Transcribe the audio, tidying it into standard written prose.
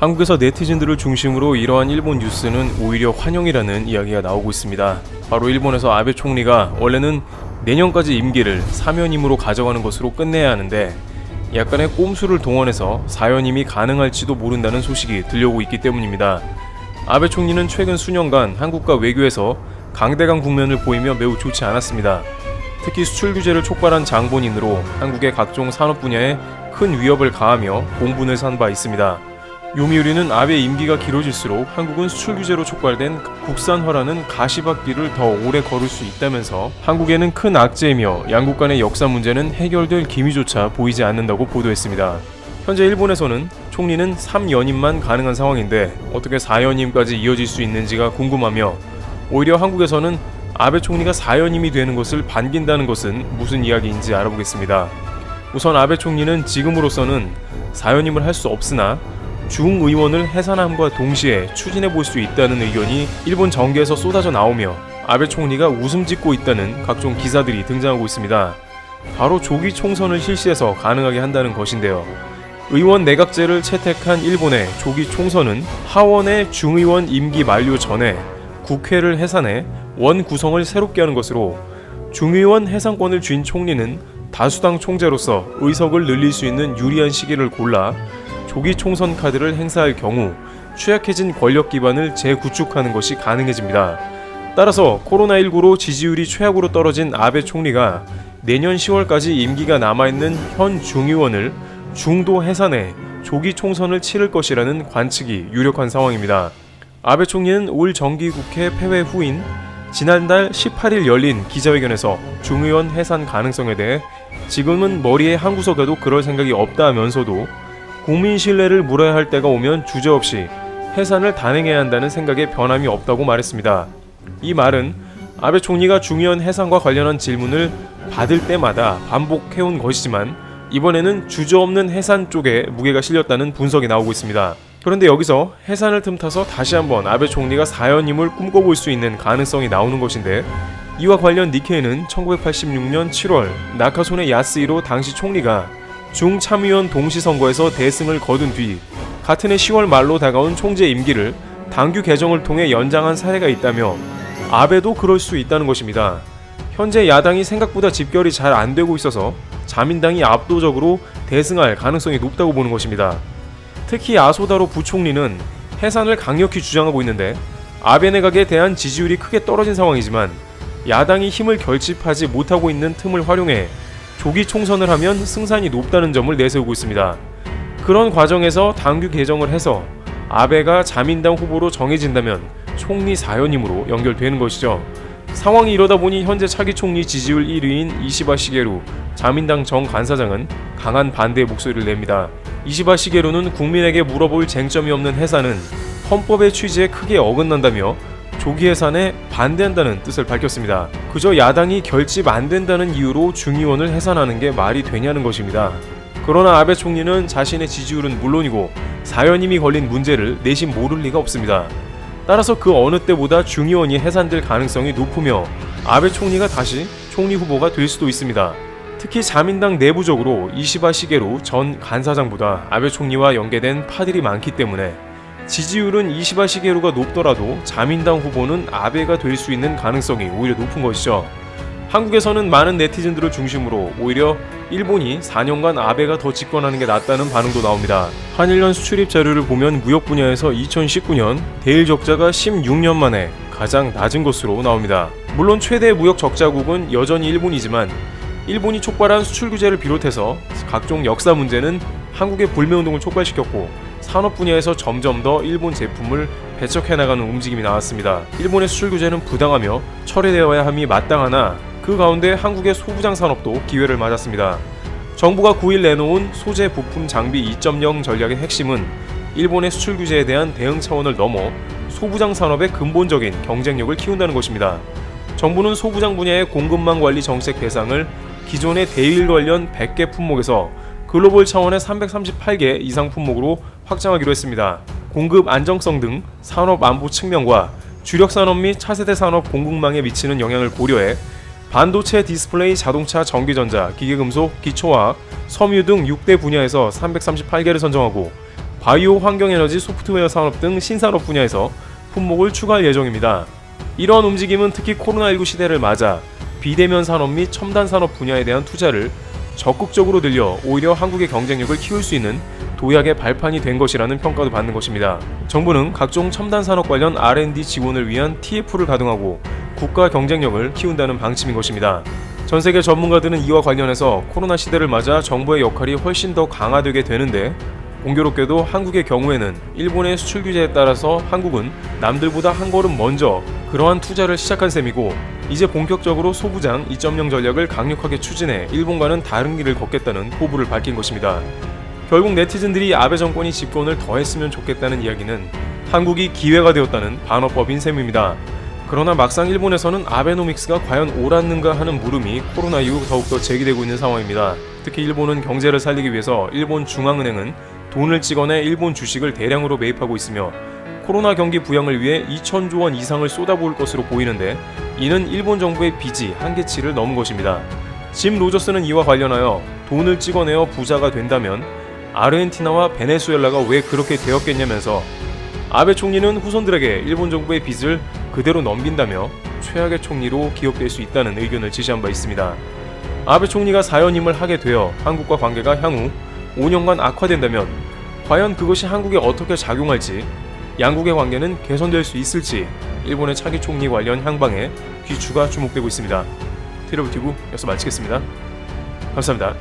한국에서 네티즌들을 중심으로 이러한 일본 뉴스는 오히려 환영이라는 이야기가 나오고 있습니다. 바로 일본에서 아베 총리가 원래는 내년까지 임기를 4년임으로 가져가는 것으로 끝내야 하는데 약간의 꼼수를 동원해서 4연임이 가능할지도 모른다는 소식이 들려오고 있기 때문입니다. 아베 총리는 최근 수년간 한국과 외교에서 강대강 국면을 보이며 매우 좋지 않았습니다. 특히 수출 규제를 촉발한 장본인으로 한국의 각종 산업 분야에 큰 위협을 가하며 공분을 산 바 있습니다. 요미우리는 아베 임기가 길어질수록 한국은 수출 규제로 촉발된 국산화라는 가시밭길을 더 오래 걸을 수 있다면서 한국에는 큰 악재이며 양국 간의 역사 문제는 해결될 기미조차 보이지 않는다고 보도했습니다. 현재 일본에서는 총리는 3연임만 가능한 상황인데 어떻게 4연임까지 이어질 수 있는지가 궁금하며 오히려 한국에서는 아베 총리가 4연임이 되는 것을 반긴다는 것은 무슨 이야기인지 알아보겠습니다. 우선 아베 총리는 지금으로서는 4연임을 할 수 없으나 중의원을 해산함과 동시에 추진해 볼 수 있다는 의견이 일본 정계에서 쏟아져 나오며 아베 총리가 웃음 짓고 있다는 각종 기사들이 등장하고 있습니다. 바로 조기 총선을 실시해서 가능하게 한다는 것인데요. 의원 내각제를 채택한 일본의 조기 총선은 하원의 중의원 임기 만료 전에 국회를 해산해 원 구성을 새롭게 하는 것으로 중의원 해산권을 쥔 총리는 다수당 총재로서 의석을 늘릴 수 있는 유리한 시기를 골라 조기 총선 카드를 행사할 경우 취약해진 권력 기반을 재구축하는 것이 가능해집니다. 따라서 코로나19로 지지율이 최악으로 떨어진 아베 총리가 내년 10월까지 임기가 남아있는 현 중의원을 중도 해산해 조기 총선을 치를 것이라는 관측이 유력한 상황입니다. 아베 총리는 올 정기국회 폐회 후인 지난달 18일 열린 기자회견에서 중의원 해산 가능성에 대해 지금은 머리에 한 구석에도 그럴 생각이 없다 하면서도 국민 신뢰를 물어야 할 때가 오면 주저없이 해산을 단행해야 한다는 생각에 변함이 없다고 말했습니다. 이 말은 아베 총리가 중의원 해산과 관련한 질문을 받을 때마다 반복해온 것이지만 이번에는 주저없는 해산 쪽에 무게가 실렸다는 분석이 나오고 있습니다. 그런데 여기서 해산을 틈타서 다시 한번 아베 총리가 4연임을 꿈꿔볼 수 있는 가능성이 나오는 것인데 이와 관련 니케이는 1986년 7월 나카소네 야스히로 당시 총리가 중참의원 동시선거에서 대승을 거둔 뒤 같은 해 10월 말로 다가온 총재 임기를 당규 개정을 통해 연장한 사례가 있다며 아베도 그럴 수 있다는 것입니다. 현재 야당이 생각보다 집결이 잘 안되고 있어서 자민당이 압도적으로 대승할 가능성이 높다고 보는 것입니다. 특히 아소다로 부총리는 해산을 강력히 주장하고 있는데 아베 내각에 대한 지지율이 크게 떨어진 상황이지만 야당이 힘을 결집하지 못하고 있는 틈을 활용해 조기 총선을 하면 승산이 높다는 점을 내세우고 있습니다. 그런 과정에서 당규 개정을 해서 아베가 자민당 후보로 정해진다면 총리 4연임으로 연결되는 것이죠. 상황이 이러다 보니 현재 차기 총리 지지율 1위인 이시바 시게루 자민당 정 간사장은 강한 반대의 목소리를 냅니다. 이시바 시게루는 국민에게 물어볼 쟁점이 없는 해산은 헌법의 취지에 크게 어긋난다며 조기 해산에 반대한다는 뜻을 밝혔습니다. 그저 야당이 결집 안 된다는 이유로 중의원을 해산하는 게 말이 되냐는 것입니다. 그러나 아베 총리는 자신의 지지율은 물론이고 4연임이 걸린 문제를 내심 모를 리가 없습니다. 따라서 그 어느 때보다 중의원이 해산될 가능성이 높으며 아베 총리가 다시 총리 후보가 될 수도 있습니다. 특히 자민당 내부적으로 이시바 시게루 전 간사장보다 아베 총리와 연계된 파들이 많기 때문에 지지율은 이시바 시게루가 높더라도 자민당 후보는 아베가 될 수 있는 가능성이 오히려 높은 것이죠. 한국에서는 많은 네티즌들을 중심으로 오히려 일본이 4년간 아베가 더 집권하는 게 낫다는 반응도 나옵니다. 한일년 수출입 자료를 보면 무역 분야에서 2019년 대일 적자가 16년 만에 가장 낮은 것으로 나옵니다. 물론 최대 무역 적자국은 여전히 일본이지만 일본이 촉발한 수출 규제를 비롯해서 각종 역사 문제는 한국의 불매운동을 촉발시켰고 산업 분야에서 점점 더 일본 제품을 배척해 나가는 움직임이 나왔습니다. 일본의 수출 규제는 부당하며 철회되어야 함이 마땅하나 그 가운데 한국의 소부장 산업도 기회를 맞았습니다. 정부가 9일 내놓은 소재 부품 장비 2.0 전략의 핵심은 일본의 수출 규제에 대한 대응 차원을 넘어 소부장 산업의 근본적인 경쟁력을 키운다는 것입니다. 정부는 소부장 분야의 공급망 관리 정책 대상을 기존의 대일 관련 100개 품목에서 글로벌 차원의 338개 이상 품목으로 확장하기로 했습니다. 공급 안정성 등 산업 안보 측면과 주력 산업 및 차세대 산업 공급망에 미치는 영향을 고려해 반도체, 디스플레이, 자동차, 전기전자, 기계금속, 기초화학, 섬유 등 6대 분야에서 338개를 선정하고 바이오 환경에너지 소프트웨어 산업 등 신산업 분야에서 품목을 추가할 예정입니다. 이러한 움직임은 특히 코로나19 시대를 맞아 비대면 산업 및 첨단 산업 분야에 대한 투자를 적극적으로 늘려 오히려 한국의 경쟁력을 키울 수 있는 도약의 발판이 된 것이라는 평가도 받는 것입니다. 정부는 각종 첨단 산업 관련 R&D 지원을 위한 TF를 가동하고 국가 경쟁력을 키운다는 방침인 것입니다. 전 세계 전문가들은 이와 관련해서 코로나 시대를 맞아 정부의 역할이 훨씬 더 강화되게 되는데, 공교롭게도 한국의 경우에는 일본의 수출 규제에 따라서 한국은 남들보다 한 걸음 먼저 그러한 투자를 시작한 셈이고, 이제 본격적으로 소부장 2.0 전략을 강력하게 추진해 일본과는 다른 길을 걷겠다는 포부를 밝힌 것입니다. 결국 네티즌들이 아베 정권이 집권을 더 했으면 좋겠다는 이야기는 한국이 기회가 되었다는 반어법인 셈입니다. 그러나 막상 일본에서는 아베노믹스가 과연 옳았는가 하는 물음이 코로나 이후 더욱더 제기되고 있는 상황입니다. 특히 일본은 경제를 살리기 위해서 일본 중앙은행은 돈을 찍어내 일본 주식을 대량으로 매입하고 있으며 코로나 경기 부양을 위해 2,000조 원 이상을 쏟아부을 것으로 보이는데, 이는 일본 정부의 빚이 한계치를 넘은 것입니다. 짐 로저스는 이와 관련하여 돈을 찍어내어 부자가 된다면 아르헨티나와 베네수엘라가 왜 그렇게 되었겠냐면서, 아베 총리는 후손들에게 일본 정부의 빚을 그대로 넘긴다며 최악의 총리로 기억될 수 있다는 의견을 지시한 바 있습니다. 아베 총리가 사연임을 하게 되어 한국과 관계가 향후 5년간 악화된다면 과연 그것이 한국에 어떻게 작용할지, 양국의 관계는 개선될 수 있을지 일본의 차기 총리 관련 향방에 귀추가 주목되고 있습니다. 트러블튜브 여기서 마치겠습니다. 감사합니다.